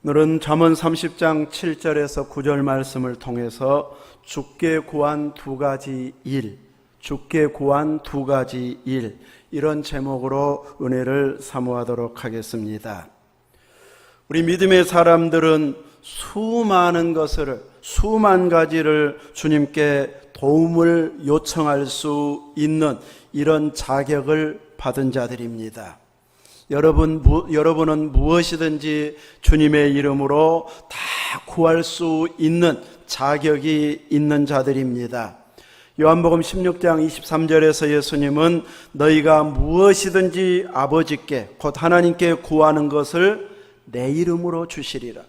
오늘은 잠언 30장 7절에서 9절 말씀을 통해서 주께 구한 두 가지 일, 주께 구한 두 가지 일, 이런 제목으로 은혜를 사모하도록 하겠습니다. 우리 믿음의 사람들은 수만 가지를 주님께 도움을 요청할 수 있는 이런 자격을 받은 자들입니다. 여러분은 무엇이든지 주님의 이름으로 다 구할 수 있는 자격이 있는 자들입니다. 요한복음 16장 23절에서 예수님은 너희가 무엇이든지 아버지께 곧 하나님께 구하는 것을 내 이름으로 주시리라.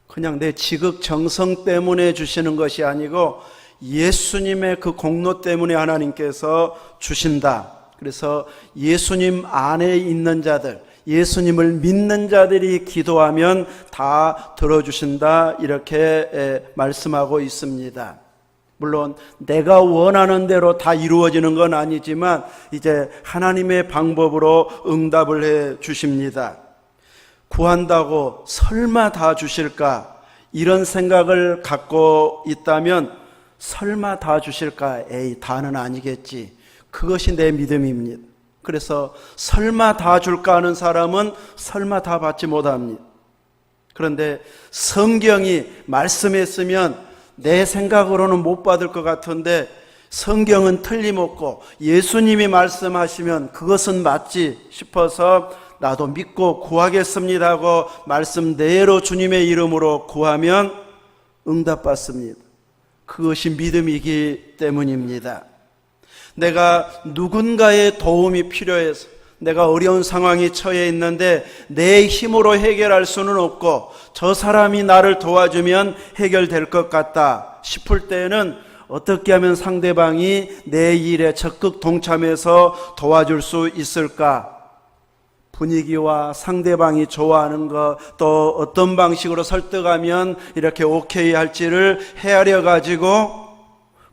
그냥 내 지극정성 때문에 주시는 것이 아니고 예수님의 그 공로 때문에 하나님께서 주신다. 그래서 예수님 안에 있는 자들, 예수님을 믿는 자들이 기도하면 다 들어주신다, 이렇게 말씀하고 있습니다. 물론 내가 원하는 대로 다 이루어지는 건 아니지만 이제 하나님의 방법으로 응답을 해 주십니다. 구한다고 설마 다 주실까, 이런 생각을 갖고 있다면 설마 다 주실까? 에이, 다는 아니겠지. 그것이 내 믿음입니다. 그래서 설마 다 줄까 하는 사람은 설마 다 받지 못합니다. 그런데 성경이 말씀했으면 내 생각으로는 못 받을 것 같은데 성경은 틀림없고 예수님이 말씀하시면 그것은 맞지 싶어서 나도 믿고 구하겠습니다 하고 말씀대로 주님의 이름으로 구하면 응답받습니다. 그것이 믿음이기 때문입니다. 내가 누군가의 도움이 필요해서 내가 어려운 상황에 처해 있는데 내 힘으로 해결할 수는 없고 저 사람이 나를 도와주면 해결될 것 같다 싶을 때는 어떻게 하면 상대방이 내 일에 적극 동참해서 도와줄 수 있을까? 분위기와 상대방이 좋아하는 것, 또 어떤 방식으로 설득하면 이렇게 오케이 할지를 헤아려 가지고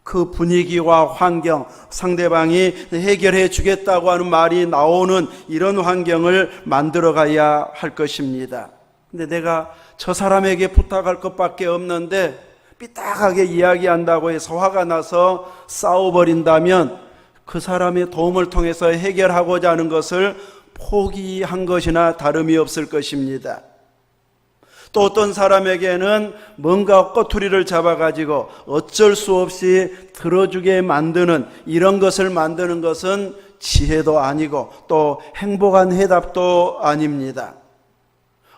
그 분위기와 환경, 상대방이 해결해 주겠다고 하는 말이 나오는 이런 환경을 만들어 가야 할 것입니다. 근데 내가 저 사람에게 부탁할 것밖에 없는데 삐딱하게 이야기한다고 해서 화가 나서 싸워버린다면 그 사람의 도움을 통해서 해결하고자 하는 것을 포기한 것이나 다름이 없을 것입니다. 또 어떤 사람에게는 뭔가 꼬투리를 잡아가지고 어쩔 수 없이 들어주게 만드는 이런 것을 만드는 것은 지혜도 아니고 또 행복한 해답도 아닙니다.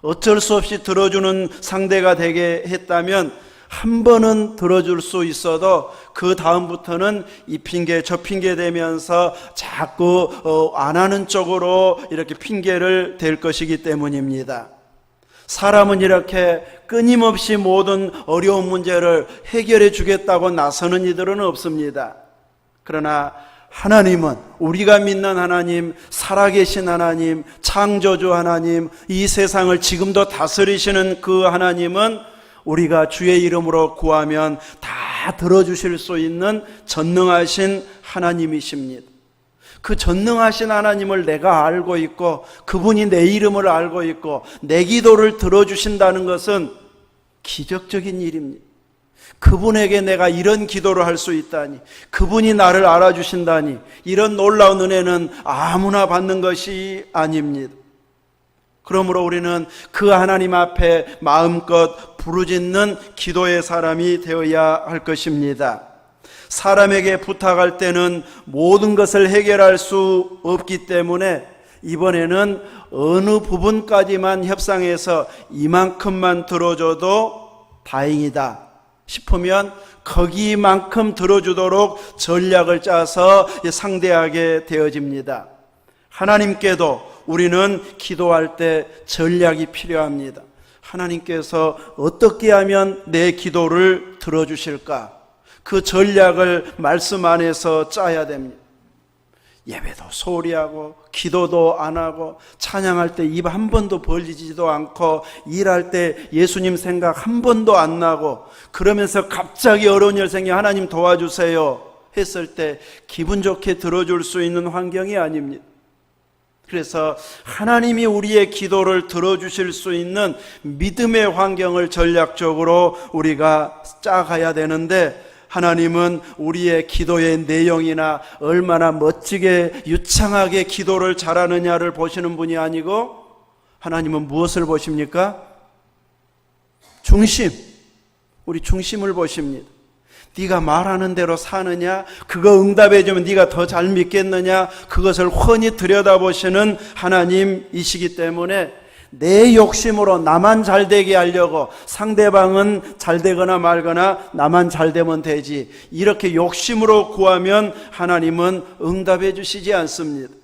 어쩔 수 없이 들어주는 상대가 되게 했다면 한 번은 들어줄 수 있어도 그 다음부터는 이 핑계 저 핑계 대면서 자꾸 안 하는 쪽으로 이렇게 핑계를 댈 것이기 때문입니다. 사람은 이렇게 끊임없이 모든 어려운 문제를 해결해 주겠다고 나서는 이들은 없습니다. 그러나 하나님은, 우리가 믿는 하나님, 살아계신 하나님, 창조주 하나님, 이 세상을 지금도 다스리시는 그 하나님은 우리가 주의 이름으로 구하면 다 들어주실 수 있는 전능하신 하나님이십니다. 그 전능하신 하나님을 내가 알고 있고 그분이 내 이름을 알고 있고 내 기도를 들어주신다는 것은 기적적인 일입니다. 그분에게 내가 이런 기도를 할 수 있다니, 그분이 나를 알아주신다니, 이런 놀라운 은혜는 아무나 받는 것이 아닙니다. 그러므로 우리는 그 하나님 앞에 마음껏 부르짖는 기도의 사람이 되어야 할 것입니다. 사람에게 부탁할 때는 모든 것을 해결할 수 없기 때문에 이번에는 어느 부분까지만 협상해서 이만큼만 들어줘도 다행이다 싶으면 거기만큼 들어주도록 전략을 짜서 상대하게 되어집니다. 하나님께도 우리는 기도할 때 전략이 필요합니다. 하나님께서 어떻게 하면 내 기도를 들어주실까? 그 전략을 말씀 안에서 짜야 됩니다. 예배도 소홀히 하고 기도도 안 하고 찬양할 때 입 한 번도 벌리지도 않고 일할 때 예수님 생각 한 번도 안 나고 그러면서 갑자기 어려운 일 생겨 하나님 도와주세요 했을 때 기분 좋게 들어줄 수 있는 환경이 아닙니다. 그래서 하나님이 우리의 기도를 들어주실 수 있는 믿음의 환경을 전략적으로 우리가 짜가야 되는데, 하나님은 우리의 기도의 내용이나 얼마나 멋지게 유창하게 기도를 잘하느냐를 보시는 분이 아니고, 하나님은 무엇을 보십니까? 중심, 우리 중심을 보십니다. 네가 말하는 대로 사느냐, 그거 응답해주면 네가 더 잘 믿겠느냐, 그것을 훤히 들여다보시는 하나님이시기 때문에 내 욕심으로 나만 잘 되게 하려고, 상대방은 잘 되거나 말거나 나만 잘 되면 되지, 이렇게 욕심으로 구하면 하나님은 응답해 주시지 않습니다.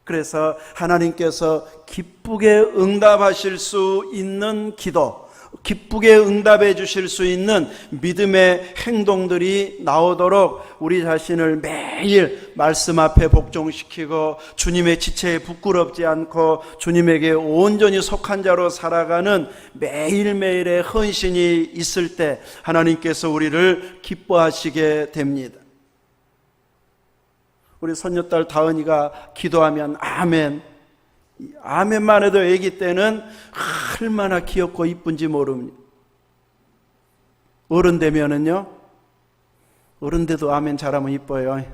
그래서 하나님께서 기쁘게 응답하실 수 있는 기도, 기쁘게 응답해 주실 수 있는 믿음의 행동들이 나오도록 우리 자신을 매일 말씀 앞에 복종시키고, 주님의 지체에 부끄럽지 않고 주님에게 온전히 속한 자로 살아가는 매일매일의 헌신이 있을 때 하나님께서 우리를 기뻐하시게 됩니다. 우리 손녀딸 다은이가 기도하면 아멘, 아멘만 해도 애기 때는 얼마나 귀엽고 이쁜지 모릅니다. 어른 되면은요, 어른 돼도 아멘 잘하면 이뻐요.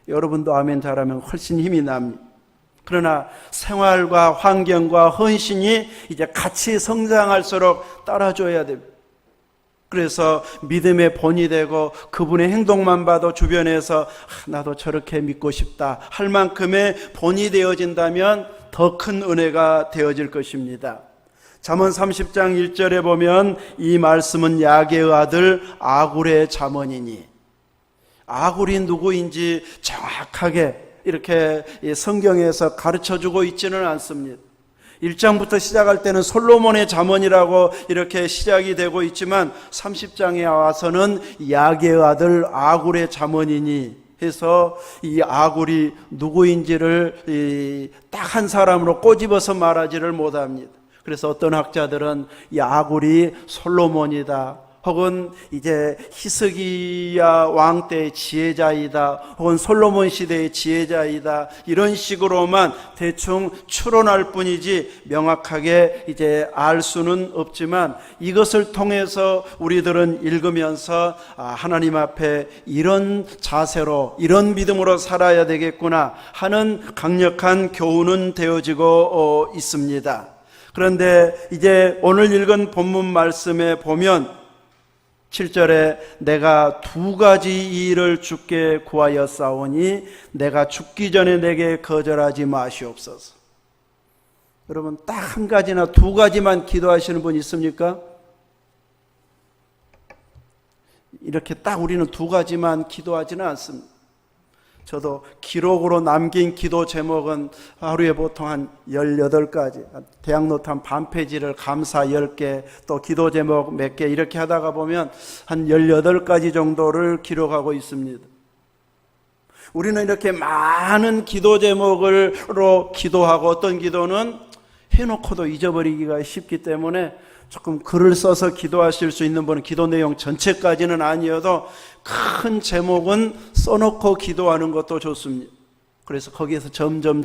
여러분도 아멘 잘하면 훨씬 힘이 납니다. 그러나 생활과 환경과 헌신이 이제 같이 성장할수록 따라줘야 됩니다. 그래서 믿음의 본이 되고, 그분의 행동만 봐도 주변에서 나도 저렇게 믿고 싶다 할 만큼의 본이 되어진다면 더 큰 은혜가 되어질 것입니다. 잠언 30장 1절에 보면 이 말씀은 야게의 아들 아굴의 잠언이니, 아굴이 누구인지 정확하게 이렇게 성경에서 가르쳐주고 있지는 않습니다. 1장부터 시작할 때는 솔로몬의 잠언이라고 이렇게 시작이 되고 있지만 30장에 와서는 야게의 아들 아굴의 잠언이니 해서 이 아굴이 누구인지를 딱 한 사람으로 꼬집어서 말하지를 못합니다. 그래서 어떤 학자들은 이 아굴이 솔로몬이다, 혹은 이제 히스기야 왕 때의 지혜자이다, 혹은 솔로몬 시대의 지혜자이다, 이런 식으로만 대충 추론할 뿐이지 명확하게 이제 알 수는 없지만, 이것을 통해서 우리들은 읽으면서 하나님 앞에 이런 자세로, 이런 믿음으로 살아야 되겠구나 하는 강력한 교훈은 되어지고 있습니다. 그런데 이제 오늘 읽은 본문 말씀에 보면 7절에 내가 두 가지 일을 주께 구하였사오니 내가 죽기 전에 내게 거절하지 마시옵소서. 여러분, 딱 한 가지나 두 가지만 기도하시는 분 있습니까? 이렇게 딱 우리는 두 가지만 기도하지는 않습니다. 저도 기록으로 남긴 기도 제목은 하루에 보통 한 18가지, 대학노트 한 반 페이지를 감사 10개, 또 기도 제목 몇 개 이렇게 하다가 보면 한 18가지 정도를 기록하고 있습니다. 우리는 이렇게 많은 기도 제목으로 기도하고, 어떤 기도는 해놓고도 잊어버리기가 쉽기 때문에 조금 글을 써서 기도하실 수 있는 분은 기도 내용 전체까지는 아니어도 큰 제목은 써놓고 기도하는 것도 좋습니다. 그래서 거기에서 점점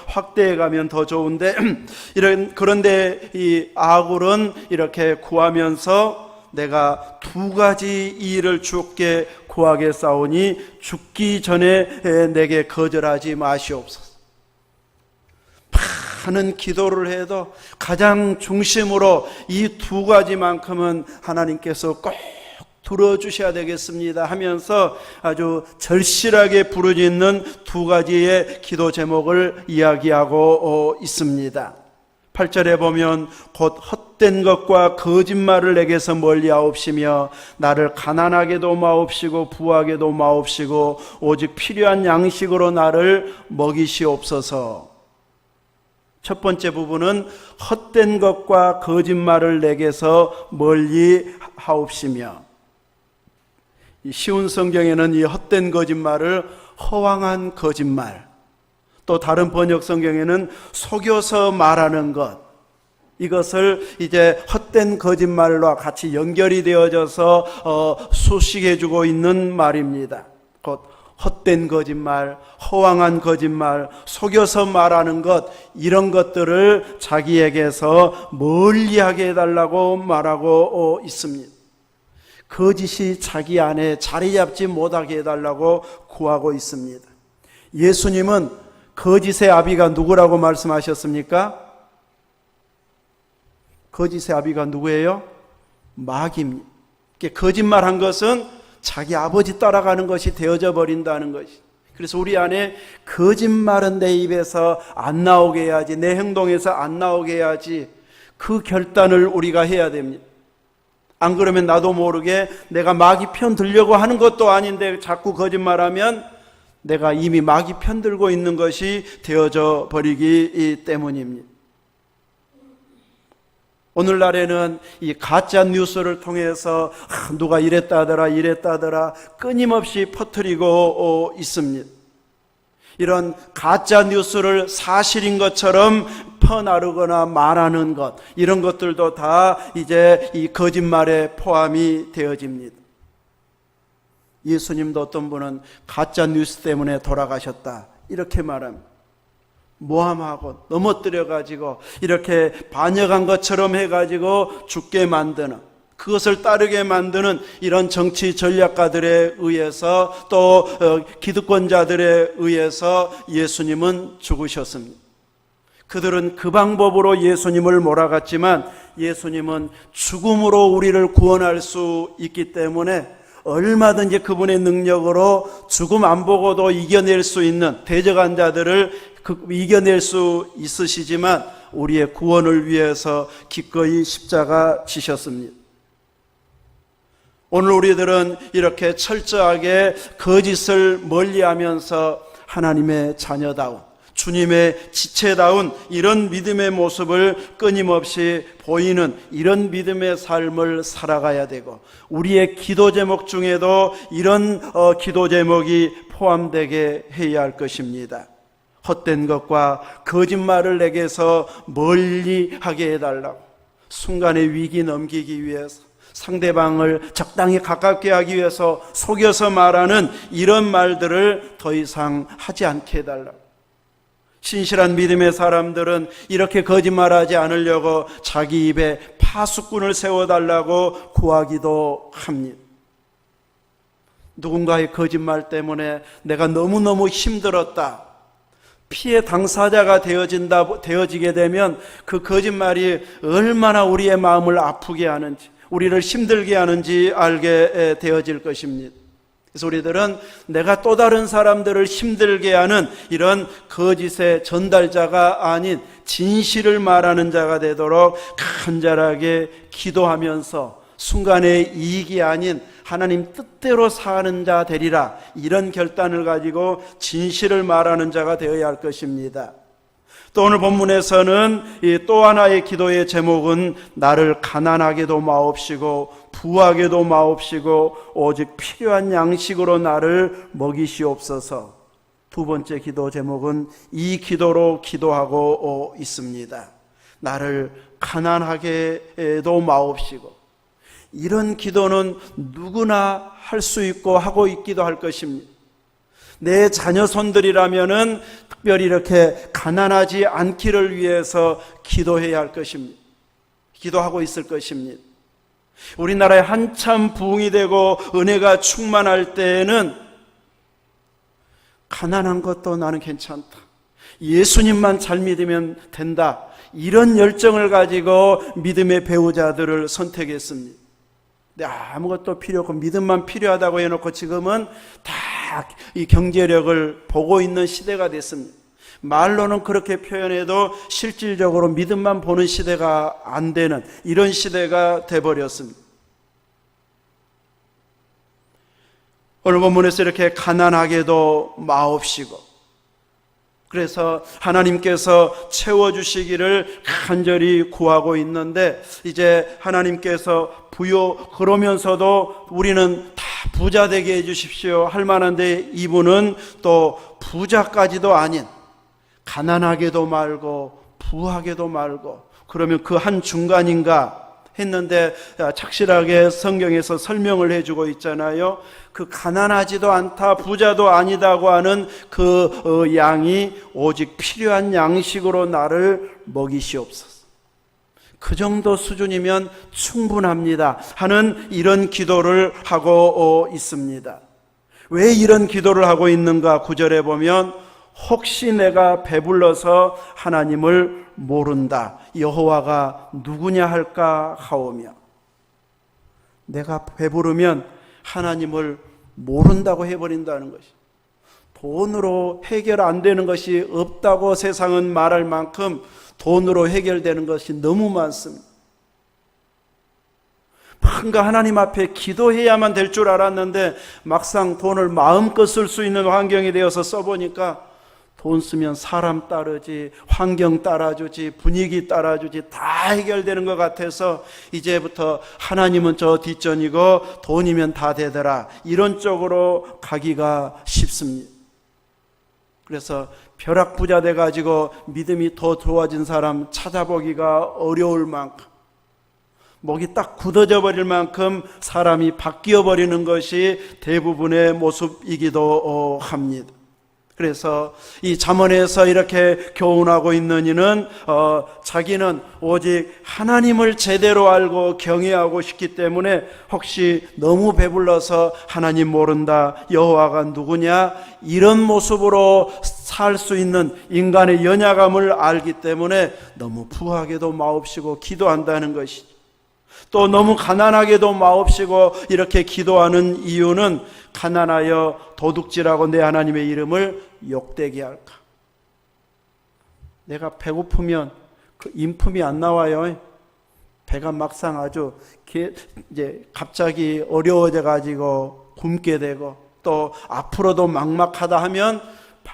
확대해 가면 더 좋은데, 그런데 이 아굴은 이렇게 구하면서 내가 두 가지 일을 주께 구하겠사오니 죽기 전에 내게 거절하지 마시옵소서. 많은 기도를 해도 가장 중심으로 이 두 가지만큼은 하나님께서 꼭 들어주셔야 되겠습니다 하면서 아주 절실하게 부르짖는 두 가지의 기도 제목을 이야기하고 있습니다. 8절에 보면 곧 헛된 것과 거짓말을 내게서 멀리하옵시며 나를 가난하게도 마옵시고 부하게도 마옵시고 오직 필요한 양식으로 나를 먹이시옵소서. 첫 번째 부분은 헛된 것과 거짓말을 내게서 멀리 하옵시며, 쉬운 성경에는 이 헛된 거짓말을 허황한 거짓말, 또 다른 번역 성경에는 속여서 말하는 것, 이것을 이제 헛된 거짓말과 같이 연결이 되어져서 수식해주고 있는 말입니다. 곧 헛된 거짓말, 허황한 거짓말, 속여서 말하는 것, 이런 것들을 자기에게서 멀리하게 해달라고 말하고 있습니다. 거짓이 자기 안에 자리 잡지 못하게 해달라고 구하고 있습니다. 예수님은 거짓의 아비가 누구라고 말씀하셨습니까? 거짓의 아비가 누구예요? 마귀입니다. 거짓말한 것은 자기 아버지 따라가는 것이 되어져 버린다는 것이. 그래서 우리 안에 거짓말은 내 입에서 안 나오게 해야지, 내 행동에서 안 나오게 해야지, 그 결단을 우리가 해야 됩니다. 안 그러면 나도 모르게 내가 마귀 편 들려고 하는 것도 아닌데 자꾸 거짓말하면 내가 이미 마귀 편 들고 있는 것이 되어져 버리기 때문입니다. 오늘날에는 이 가짜 뉴스를 통해서 누가 이랬다더라 끊임없이 퍼뜨리고 있습니다. 이런 가짜 뉴스를 사실인 것처럼 퍼나르거나 말하는 것, 이런 것들도 다 이제 이 거짓말에 포함이 되어집니다. 예수님도 어떤 분은 가짜 뉴스 때문에 돌아가셨다 이렇게 말합니다. 모함하고 넘어뜨려가지고 이렇게 반역한 것처럼 해가지고 죽게 만드는, 그것을 따르게 만드는 이런 정치 전략가들에 의해서 또 기득권자들에 의해서 예수님은 죽으셨습니다. 그들은 그 방법으로 예수님을 몰아갔지만 예수님은 죽음으로 우리를 구원할 수 있기 때문에 얼마든지 그분의 능력으로 죽음 안 보고도 이겨낼 수 있는 대적한 자들을 이겨낼 수 있으시지만 우리의 구원을 위해서 기꺼이 십자가 지셨습니다. 오늘 우리들은 이렇게 철저하게 거짓을 멀리하면서 하나님의 자녀다운, 주님의 지체다운 이런 믿음의 모습을 끊임없이 보이는 이런 믿음의 삶을 살아가야 되고, 우리의 기도 제목 중에도 이런 기도 제목이 포함되게 해야 할 것입니다. 헛된 것과 거짓말을 내게서 멀리하게 해달라고, 순간의 위기 넘기기 위해서, 상대방을 적당히 가깝게 하기 위해서 속여서 말하는 이런 말들을 더 이상 하지 않게 해달라고. 신실한 믿음의 사람들은 이렇게 거짓말하지 않으려고 자기 입에 파수꾼을 세워달라고 구하기도 합니다. 누군가의 거짓말 때문에 내가 너무너무 힘들었다, 피해 당사자가 되어지게 되면 그 거짓말이 얼마나 우리의 마음을 아프게 하는지, 우리를 힘들게 하는지 알게 되어질 것입니다. 그래서 우리들은 내가 또 다른 사람들을 힘들게 하는 이런 거짓의 전달자가 아닌 진실을 말하는 자가 되도록 간절하게 기도하면서 순간의 이익이 아닌 하나님 뜻대로 사는 자 되리라, 이런 결단을 가지고 진실을 말하는 자가 되어야 할 것입니다. 또 오늘 본문에서는 이 또 하나의 기도의 제목은 나를 가난하게도 마옵시고 부하게도 마옵시고 오직 필요한 양식으로 나를 먹이시옵소서. 두 번째 기도 제목은 이 기도로 기도하고 있습니다. 나를 가난하게도 마옵시고. 이런 기도는 누구나 할 수 있고 하고 있기도 할 것입니다. 내 자녀 손들이라면은 특별히 이렇게 가난하지 않기를 위해서 기도해야 할 것입니다. 기도하고 있을 것입니다. 우리나라에 한참 부흥이 되고 은혜가 충만할 때에는 가난한 것도 나는 괜찮다, 예수님만 잘 믿으면 된다, 이런 열정을 가지고 믿음의 배우자들을 선택했습니다. 아무것도 필요 없고 믿음만 필요하다고 해놓고 지금은 다 이 경제력을 보고 있는 시대가 됐습니다. 말로는 그렇게 표현해도 실질적으로 믿음만 보는 시대가 안 되는 이런 시대가 돼버렸습니다. 오늘 본문에서 이렇게 가난하게도 마옵시고, 그래서 하나님께서 채워주시기를 간절히 구하고 있는데, 이제 하나님께서 그러면서도 우리는 다 부자 되게 해주십시오 할 만한데, 이분은 또 부자까지도 아닌 가난하게도 말고 부하게도 말고, 그러면 그 한 중간인가 했는데 착실하게 성경에서 설명을 해주고 있잖아요. 그 가난하지도 않다, 부자도 아니다고 하는 그 양이 오직 필요한 양식으로 나를 먹이시옵소서. 그 정도 수준이면 충분합니다 하는 이런 기도를 하고 있습니다. 왜 이런 기도를 하고 있는가? 9절에 보면 혹시 내가 배불러서 하나님을 모른다, 여호와가 누구냐 할까 하오며, 내가 배부르면 하나님을 모른다고 해버린다는 것이, 돈으로 해결 안 되는 것이 없다고 세상은 말할 만큼 돈으로 해결되는 것이 너무 많습니다. 뭔가 하나님 앞에 기도해야만 될 줄 알았는데 막상 돈을 마음껏 쓸 수 있는 환경이 되어서 써보니까 돈 쓰면 사람 따르지, 환경 따라주지, 분위기 따라주지, 다 해결되는 것 같아서 이제부터 하나님은 저 뒷전이고 돈이면 다 되더라, 이런 쪽으로 가기가 쉽습니다. 그래서 벼락부자 돼가지고 믿음이 더 좋아진 사람 찾아보기가 어려울 만큼, 목이 딱 굳어져 버릴 만큼 사람이 바뀌어 버리는 것이 대부분의 모습이기도 합니다. 그래서 이 잠언에서 이렇게 교훈하고 있는 이는 자기는 오직 하나님을 제대로 알고 경외하고 싶기 때문에 혹시 너무 배불러서 하나님 모른다, 여호와가 누구냐, 이런 모습으로 살 수 있는 인간의 연약함을 알기 때문에 너무 부하게도 마옵시고 기도한다는 것이죠. 또 너무 가난하게도 마옵시고 이렇게 기도하는 이유는 가난하여 도둑질하고 내 하나님의 이름을 욕되게 할까. 내가 배고프면 그 인품이 안 나와요. 배가 막상 아주 이제 갑자기 어려워져 가지고 굶게 되고, 또 앞으로도 막막하다 하면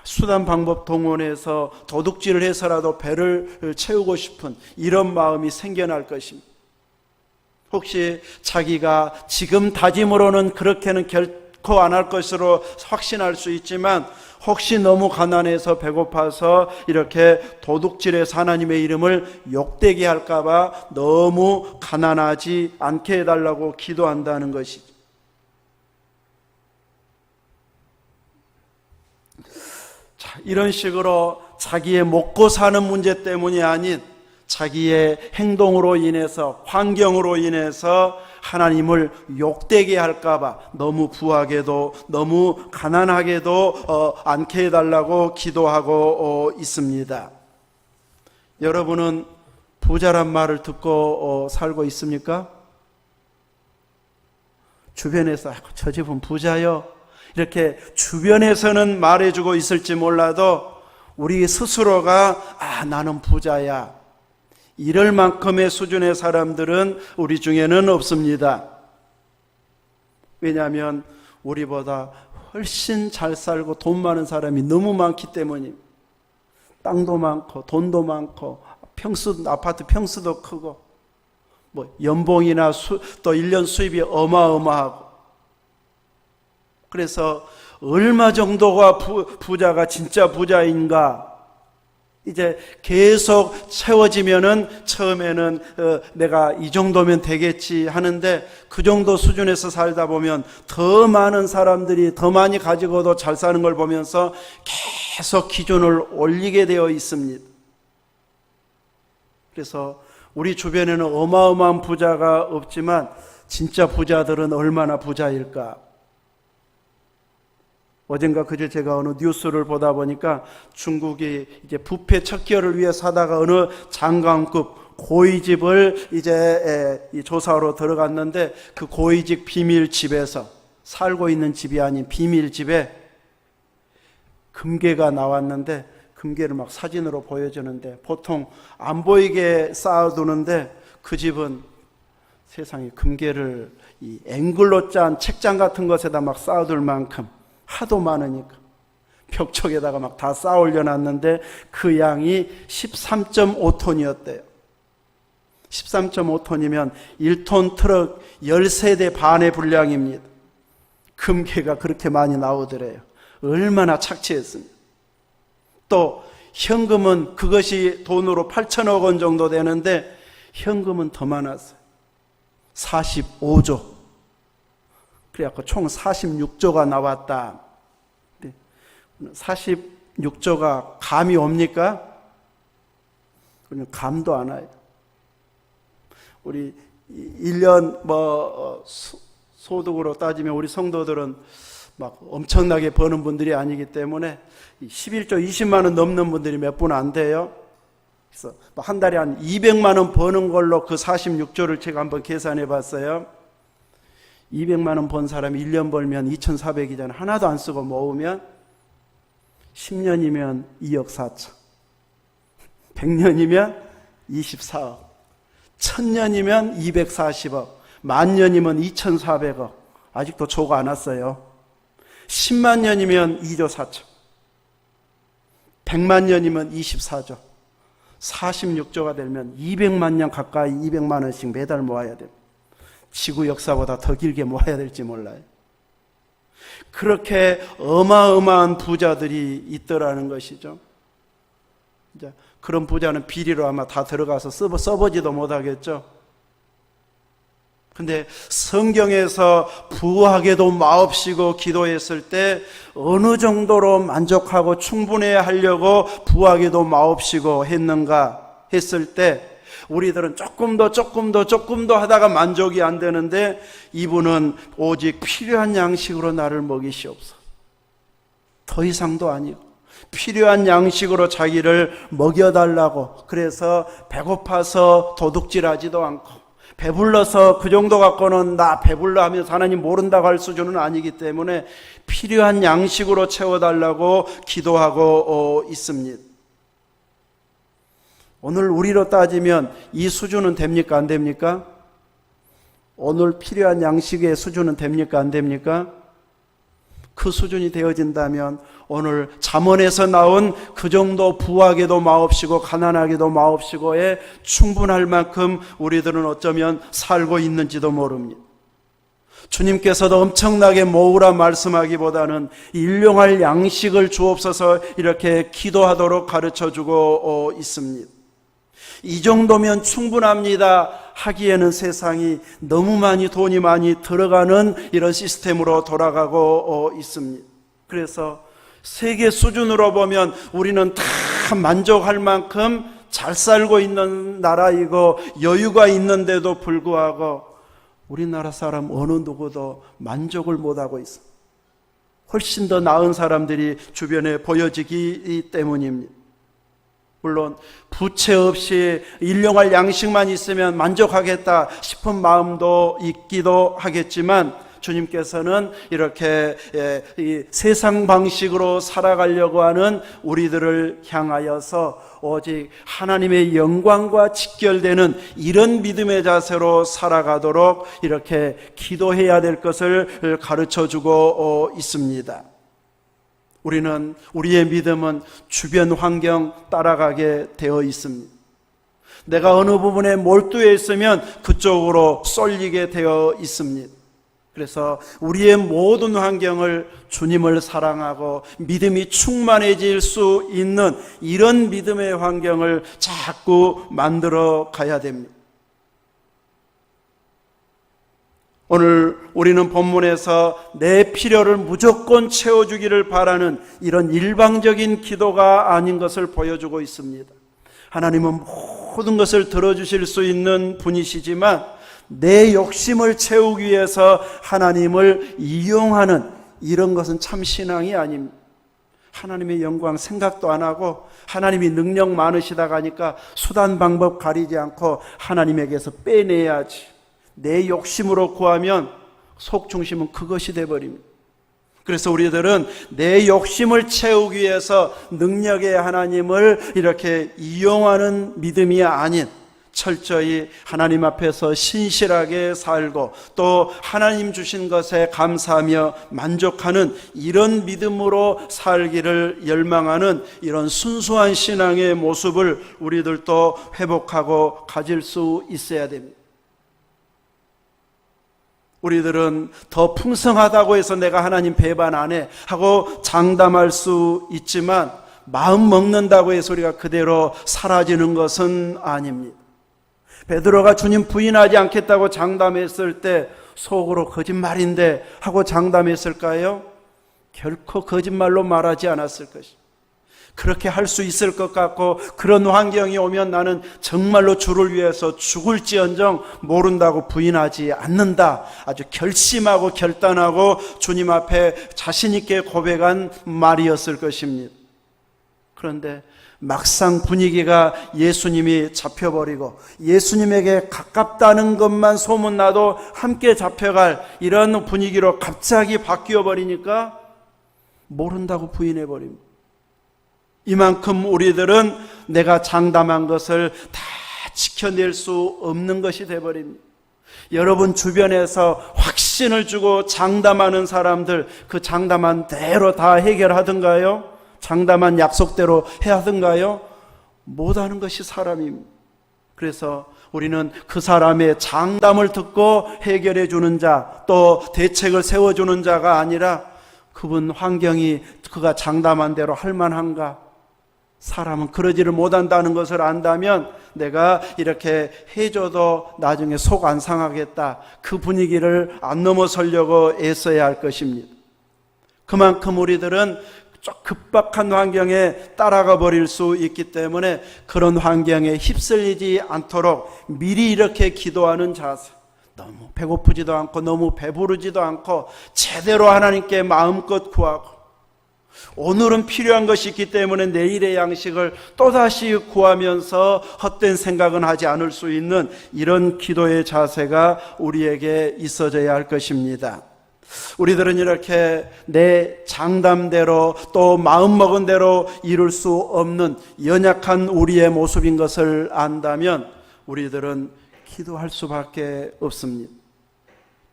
수단 방법 동원해서 도둑질을 해서라도 배를 채우고 싶은 이런 마음이 생겨날 것입니다. 혹시 자기가 지금 다짐으로는 그렇게는 결코 안 할 것으로 확신할 수 있지만, 혹시 너무 가난해서 배고파서 이렇게 도둑질해서 하나님의 이름을 욕되게 할까 봐 너무 가난하지 않게 해달라고 기도한다는 것이죠. 자, 이런 식으로 자기의 먹고 사는 문제 때문이 아닌 자기의 행동으로 인해서, 환경으로 인해서 하나님을 욕되게 할까봐 너무 부하게도 너무 가난하게도 않게 해달라고 기도하고 있습니다. 여러분은 부자란 말을 듣고 살고 있습니까? 주변에서 저 집은 부자요, 이렇게 주변에서는 말해주고 있을지 몰라도 우리 스스로가 나는 부자야, 이럴 만큼의 수준의 사람들은 우리 중에는 없습니다. 왜냐하면 우리보다 훨씬 잘 살고 돈 많은 사람이 너무 많기 때문입니다. 땅도 많고 돈도 많고 아파트 평수도 크고 연봉이나 또 1년 수입이 어마어마하고, 그래서 얼마 정도가 부자가 진짜 부자인가, 이제 계속 채워지면은 처음에는 내가 이 정도면 되겠지 하는데, 그 정도 수준에서 살다 보면 더 많은 사람들이 더 많이 가지고도 잘 사는 걸 보면서 계속 기준을 올리게 되어 있습니다. 그래서 우리 주변에는 어마어마한 부자가 없지만 진짜 부자들은 얼마나 부자일까. 어젠가 그제 제가 어느 뉴스를 보다 보니까 중국이 이제 부패 척결을 위해 사다가 어느 장관급 고위직을 이제 조사로 들어갔는데, 그 고위직 비밀집에서, 살고 있는 집이 아닌 비밀집에 금괴가 나왔는데, 금괴를 막 사진으로 보여주는데 보통 안 보이게 쌓아두는데, 그 집은 세상에 금괴를 이 앵글로 짠 책장 같은 것에다 막 쌓아둘 만큼 하도 많으니까 벽쪽에다가 막 다 쌓아 올려놨는데, 그 양이 13.5톤이었대요. 13.5톤이면 1톤 트럭 13대 반의 분량입니다. 금괴가 그렇게 많이 나오더래요. 얼마나 착취했습니까? 또 현금은 그것이 돈으로 8천억 원 정도 되는데 현금은 더 많았어요. 45조. 그래갖고 총 46조가 나왔다. 46조가 감이 옵니까? 그냥 감도 안 와요. 우리 1년 소득으로 따지면 우리 성도들은 막 엄청나게 버는 분들이 아니기 때문에 11조 20만 원 넘는 분들이 몇 분 안 돼요. 그래서 한 달에 한 200만 원 버는 걸로 그 46조를 제가 한번 계산해 봤어요. 200만 원 번 사람이 1년 벌면 2,400이잖아요. 하나도 안 쓰고 모으면 10년이면 2억 4천, 100년이면 24억, 1000년이면 240억, 만년이면 2,400억. 아직도 조가 안 왔어요. 10만 년이면 2조 4천, 100만 년이면 24조, 46조가 되면 200만 년 가까이 200만 원씩 매달 모아야 됩니다. 지구 역사보다 더 길게 모아야 될지 몰라요. 그렇게 어마어마한 부자들이 있더라는 것이죠. 이제 그런 부자는 비리로 아마 다 들어가서 써보지도 못하겠죠. 근데 성경에서 부하게도 마옵시고 기도했을 때 어느 정도로 만족하고 충분해 하려고 부하게도 마옵시고 했는가 했을 때 우리들은 조금 더 하다가 만족이 안 되는데 이분은 오직 필요한 양식으로 나를 먹이시옵소서. 더 이상도 아니고 필요한 양식으로 자기를 먹여달라고. 그래서 배고파서 도둑질하지도 않고 배불러서 그 정도 갖고는 나 배불러 하면서 하나님 모른다고 할 수준은 아니기 때문에 필요한 양식으로 채워달라고 기도하고 있습니다. 오늘 우리로 따지면 이 수준은 됩니까? 안 됩니까? 오늘 필요한 양식의 수준은 됩니까? 안 됩니까? 그 수준이 되어진다면 오늘 잠언에서 나온 그 정도 부하게도 마옵시고 가난하게도 마옵시고에 충분할 만큼 우리들은 어쩌면 살고 있는지도 모릅니다. 주님께서도 엄청나게 모으라 말씀하기보다는 일용할 양식을 주옵소서 이렇게 기도하도록 가르쳐주고 있습니다. 이 정도면 충분합니다 하기에는 세상이 너무 많이 돈이 많이 들어가는 이런 시스템으로 돌아가고 있습니다. 그래서 세계 수준으로 보면 우리는 다 만족할 만큼 잘 살고 있는 나라이고 여유가 있는데도 불구하고 우리나라 사람 어느 누구도 만족을 못하고 있습니다. 훨씬 더 나은 사람들이 주변에 보여지기 때문입니다. 물론 부채 없이 일용할 양식만 있으면 만족하겠다 싶은 마음도 있기도 하겠지만 주님께서는 이렇게 이 세상 방식으로 살아가려고 하는 우리들을 향하여서 오직 하나님의 영광과 직결되는 이런 믿음의 자세로 살아가도록 이렇게 기도해야 될 것을 가르쳐주고 있습니다. 우리의 믿음은 주변 환경 따라가게 되어 있습니다. 내가 어느 부분에 몰두해 있으면 그쪽으로 쏠리게 되어 있습니다. 그래서 우리의 모든 환경을 주님을 사랑하고 믿음이 충만해질 수 있는 이런 믿음의 환경을 자꾸 만들어 가야 됩니다. 오늘 우리는 본문에서 내 필요를 무조건 채워주기를 바라는 이런 일방적인 기도가 아닌 것을 보여주고 있습니다. 하나님은 모든 것을 들어주실 수 있는 분이시지만 내 욕심을 채우기 위해서 하나님을 이용하는 이런 것은 참 신앙이 아닙니다. 하나님의 영광 생각도 안 하고 하나님이 능력 많으시다가 하니까 수단 방법 가리지 않고 하나님에게서 빼내야지. 내 욕심으로 구하면 속 중심은 그것이 돼버립니다. 그래서 우리들은 내 욕심을 채우기 위해서 능력의 하나님을 이렇게 이용하는 믿음이 아닌 철저히 하나님 앞에서 신실하게 살고 또 하나님 주신 것에 감사하며 만족하는 이런 믿음으로 살기를 열망하는 이런 순수한 신앙의 모습을 우리들도 회복하고 가질 수 있어야 됩니다. 우리들은 더 풍성하다고 해서 내가 하나님 배반 안 해 하고 장담할 수 있지만 마음 먹는다고 해서 우리가 그대로 사라지는 것은 아닙니다. 베드로가 주님 부인하지 않겠다고 장담했을 때 속으로 거짓말인데 하고 장담했을까요? 결코 거짓말로 말하지 않았을 것입니다. 그렇게 할 수 있을 것 같고 그런 환경이 오면 나는 정말로 주를 위해서 죽을지언정 모른다고 부인하지 않는다. 아주 결심하고 결단하고 주님 앞에 자신 있게 고백한 말이었을 것입니다. 그런데 막상 분위기가 예수님이 잡혀버리고 예수님에게 가깝다는 것만 소문나도 함께 잡혀갈 이런 분위기로 갑자기 바뀌어버리니까 모른다고 부인해버립니다. 이만큼 우리들은 내가 장담한 것을 다 지켜낼 수 없는 것이 되어버립니다. 여러분 주변에서 확신을 주고 장담하는 사람들, 그 장담한 대로 다 해결하던가요? 장담한 약속대로 해야 하던가요? 못하는 것이 사람입니다. 그래서 우리는 그 사람의 장담을 듣고 해결해 주는 자, 또 대책을 세워주는 자가 아니라 그분 환경이 그가 장담한 대로 할 만한가? 사람은 그러지를 못한다는 것을 안다면 내가 이렇게 해줘도 나중에 속 안 상하겠다. 그 분위기를 안 넘어서려고 애써야 할 것입니다. 그만큼 우리들은 급박한 환경에 따라가 버릴 수 있기 때문에 그런 환경에 휩쓸리지 않도록 미리 이렇게 기도하는 자세, 너무 배고프지도 않고 너무 배부르지도 않고 제대로 하나님께 마음껏 구하고 오늘은 필요한 것이 있기 때문에 내일의 양식을 또다시 구하면서 헛된 생각은 하지 않을 수 있는 이런 기도의 자세가 우리에게 있어져야 할 것입니다. 우리들은 이렇게 내 장담대로 또 마음먹은 대로 이룰 수 없는 연약한 우리의 모습인 것을 안다면 우리들은 기도할 수밖에 없습니다.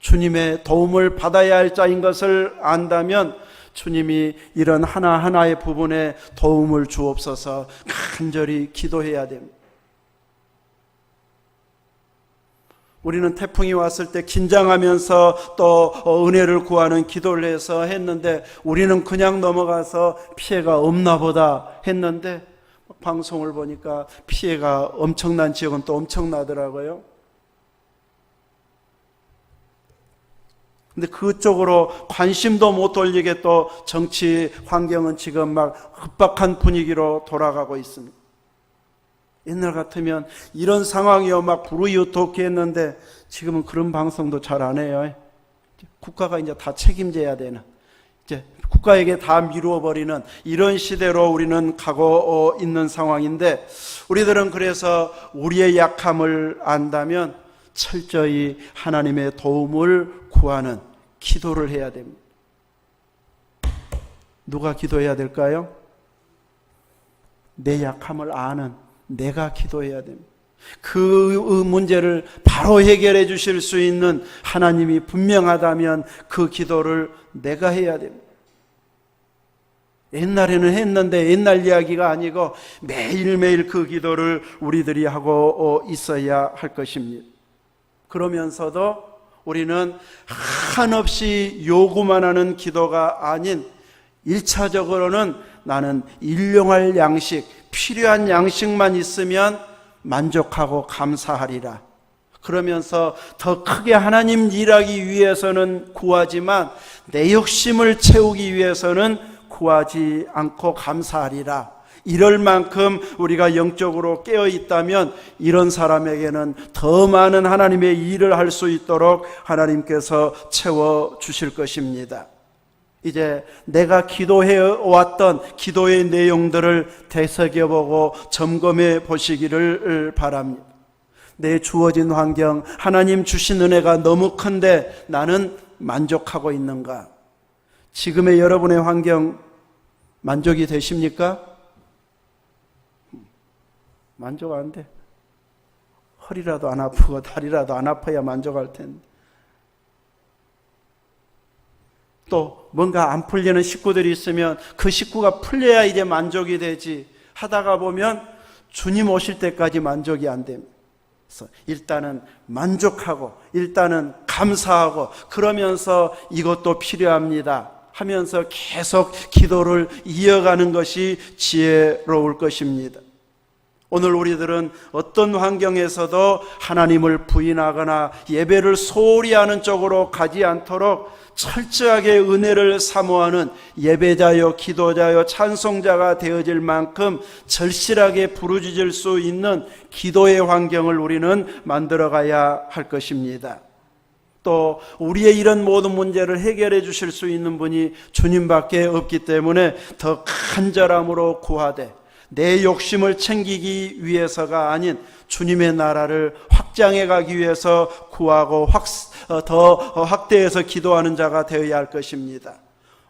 주님의 도움을 받아야 할 자인 것을 안다면 주님이 이런 하나하나의 부분에 도움을 주옵소서 간절히 기도해야 됩니다. 우리는 태풍이 왔을 때 긴장하면서 또 은혜를 구하는 기도를 해서 했는데 우리는 그냥 넘어가서 피해가 없나 보다 했는데 방송을 보니까 피해가 엄청난 지역은 또 엄청나더라고요. 근데 그쪽으로 관심도 못 돌리게 또 정치 환경은 지금 막 급박한 분위기로 돌아가고 있습니다. 옛날 같으면 이런 상황이요 막 불우이웃돕게 했는데 지금은 그런 방송도 잘 안 해요. 국가가 이제 다 책임져야 되는, 이제 국가에게 다 미루어 버리는 이런 시대로 우리는 가고 있는 상황인데 우리들은 그래서 우리의 약함을 안다면 철저히 하나님의 도움을 구하는 기도를 해야 됩니다. 누가 기도해야 될까요? 내 약함을 아는 내가 기도해야 됩니다. 그 문제를 바로 해결해 주실 수 있는 하나님이 분명하다면 그 기도를 내가 해야 됩니다. 옛날에는 했는데 옛날 이야기가 아니고 매일매일 그 기도를 우리들이 하고 있어야 할 것입니다. 그러면서도 우리는 한없이 요구만 하는 기도가 아닌 1차적으로는 나는 일용할 양식, 필요한 양식만 있으면 만족하고 감사하리라. 그러면서 더 크게 하나님 일하기 위해서는 구하지만 내 욕심을 채우기 위해서는 구하지 않고 감사하리라. 이럴 만큼 우리가 영적으로 깨어 있다면 이런 사람에게는 더 많은 하나님의 일을 할 수 있도록 하나님께서 채워 주실 것입니다. 이제 내가 기도해 왔던 기도의 내용들을 되새겨보고 점검해 보시기를 바랍니다. 내 주어진 환경, 하나님 주신 은혜가 너무 큰데 나는 만족하고 있는가? 지금의 여러분의 환경 만족이 되십니까? 만족 안 돼. 허리라도 안 아프고 다리라도 안 아파야 만족할 텐데. 또 뭔가 안 풀리는 식구들이 있으면 그 식구가 풀려야 이제 만족이 되지 하다가 보면 주님 오실 때까지 만족이 안 됩니다. 그래서 일단은 만족하고 일단은 감사하고 그러면서 이것도 필요합니다 하면서 계속 기도를 이어가는 것이 지혜로울 것입니다. 오늘 우리들은 어떤 환경에서도 하나님을 부인하거나 예배를 소홀히 하는 쪽으로 가지 않도록 철저하게 은혜를 사모하는 예배자요, 기도자요, 찬송자가 되어질 만큼 절실하게 부르짖을 수 있는 기도의 환경을 우리는 만들어가야 할 것입니다. 또 우리의 이런 모든 문제를 해결해 주실 수 있는 분이 주님밖에 없기 때문에 더 간절함으로 구하되, 내 욕심을 챙기기 위해서가 아닌 주님의 나라를 확장해 가기 위해서 구하고 더 확대해서 기도하는 자가 되어야 할 것입니다.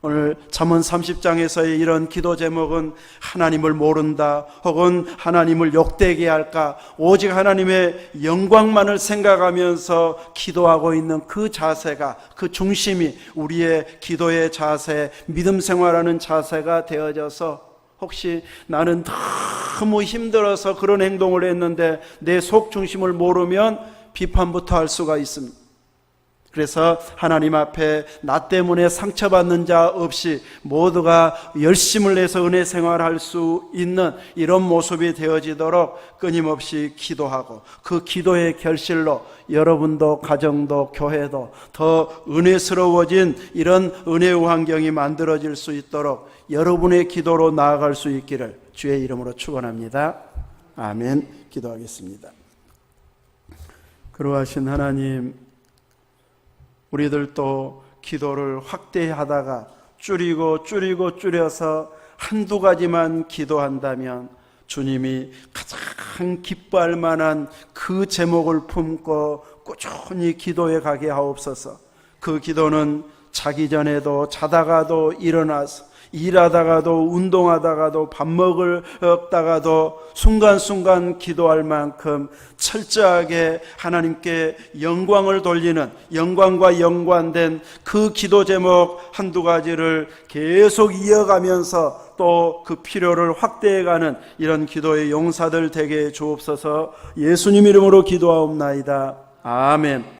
오늘 잠언 30장에서의 이런 기도 제목은 하나님을 모른다, 혹은 하나님을 욕되게 할까, 오직 하나님의 영광만을 생각하면서 기도하고 있는 그 자세가, 그 중심이 우리의 기도의 자세, 믿음 생활하는 자세가 되어져서, 혹시 나는 너무 힘들어서 그런 행동을 했는데 내 속 중심을 모르면 비판부터 할 수가 있습니다. 그래서 하나님 앞에 나 때문에 상처받는 자 없이 모두가 열심을 내서 은혜 생활할 수 있는 이런 모습이 되어지도록 끊임없이 기도하고, 그 기도의 결실로 여러분도, 가정도, 교회도 더 은혜스러워진 이런 은혜의 환경이 만들어질 수 있도록 여러분의 기도로 나아갈 수 있기를 주의 이름으로 축원합니다. 아멘. 기도하겠습니다. 그러하신 하나님, 우리들도 기도를 확대하다가 줄여서 한두 가지만 기도한다면 주님이 가장 기뻐할 만한 그 제목을 품고 꾸준히 기도해 가게 하옵소서. 그 기도는 자기 전에도, 자다가도, 일어나서 일하다가도, 운동하다가도, 밥 먹다가도 순간순간 기도할 만큼 철저하게 하나님께 영광을 돌리는, 영광과 연관된 그 기도 제목 한두 가지를 계속 이어가면서 또 그 필요를 확대해가는 이런 기도의 용사들 되게 주옵소서. 예수님 이름으로 기도하옵나이다. 아멘.